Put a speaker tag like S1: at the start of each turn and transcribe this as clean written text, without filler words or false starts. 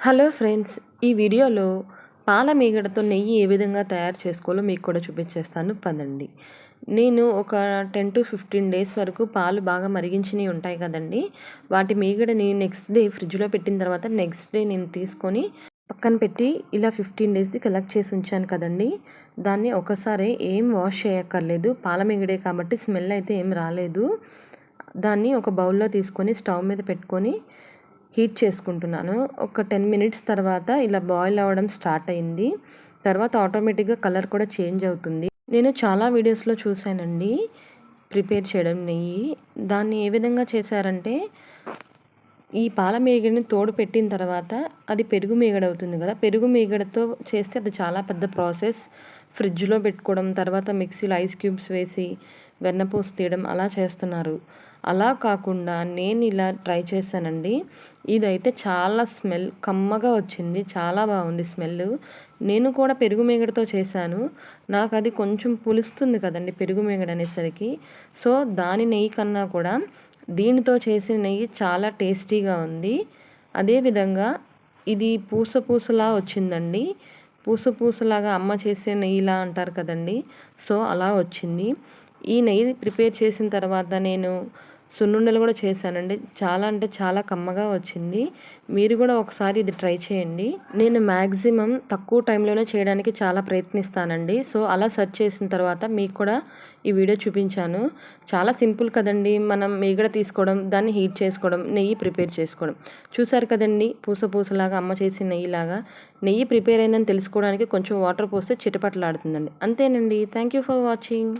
S1: Hello friends, ఈ వీడియోలో పాల మీగడతో నెయ్యి ఏ విధంగా తయారు చేసుకోవాలో మీకు కూడా చూపించేస్తాను పదండి. నేను ఒక 10-15 డేస్ వరకు పాలు బాగా మరిగించినవి ఉంటాయి కదండి, వాటి మీగడని నెక్స్ట్ డే ఫ్రిడ్జ్లో పెట్టిన తర్వాత నెక్స్ట్ డే నేను తీసుకొని పక్కన పెట్టి ఇలా 15 డేస్ది కలెక్ట్ చేసి ఉంచాను కదండి. దాన్ని ఒకసారి ఏం వాష్ చేయక్కర్లేదు, పాల మీగడే కాబట్టి స్మెల్ అయితే ఏం రాలేదు. దాన్ని ఒక బౌల్లో తీసుకొని స్టవ్ మీద పెట్టుకొని హీట్ చేసుకుంటున్నాను. ఒక 10 మినిట్స్ తర్వాత ఇలా బాయిల్ అవ్వడం స్టార్ట్ అయింది. తర్వాత ఆటోమేటిక్గా కలర్ కూడా చేంజ్ అవుతుంది. నేను చాలా వీడియోస్లో చూశానండి ప్రిపేర్ చేయడం నెయ్యి. దాన్ని ఏ విధంగా చేశారంటే, ఈ పాల మీగడని తోడు పెట్టిన తర్వాత అది పెరుగు మీగడ అవుతుంది కదా, పెరుగు మీగడతో చేస్తే అది చాలా పెద్ద ప్రాసెస్. ఫ్రిడ్జ్లో పెట్టుకోవడం, తర్వాత మిక్సీలో ఐస్ క్యూబ్స్ వేసి వెన్నపూస తీయడం అలా చేస్తున్నారు. అలా కాకుండా నేను ఇలా ట్రై చేశానండి. ఇదైతే చాలా స్మెల్ కమ్మగా వచ్చింది, చాలా బాగుంది స్మెల్. నేను కూడా పెరుగు మీగడతో చేశాను. నాకు అది కొంచెం పులుస్తుంది కదండి పెరుగు మీగడ అనేసరికి. సో దాని నెయ్యి కన్నా కూడా దీనితో చేసిన నెయ్యి చాలా టేస్టీగా ఉంది. అదేవిధంగా ఇది పూస పూసలా వచ్చిందండి. పూస పూసలాగా అమ్మ చేసే నెయ్యిలా అంటారు కదండి, సో అలా వచ్చింది. ఈ నెయ్యి ప్రిపేర్ చేసిన తర్వాత నేను సున్నుండలు కూడా చేశానండి. చాలా అంటే చాలా కమ్మగా వచ్చింది. మీరు కూడా ఒకసారి ఇది ట్రై చేయండి. నేను మ్యాక్సిమం తక్కువ టైంలోనే చేయడానికి చాలా ప్రయత్నిస్తానండి. సో అలా సెర్చ్ చేసిన తర్వాత మీకు కూడా ఈ వీడియో చూపించాను. చాలా సింపుల్ కదండి, మనం మీగడ తీసుకోవడం, దాన్ని హీట్ చేసుకోవడం, నెయ్యి ప్రిపేర్ చేసుకోవడం. చూసారు కదండి, పూస పూసలాగా అమ్మ చేసిన నెయ్యిలాగా. నెయ్యి ప్రిపేర్ అయిందని తెలుసుకోవడానికి కొంచెం వాటర్ పోస్తే చిటపటలాడుతుందండి. అంతేనండి. Thank you for watching.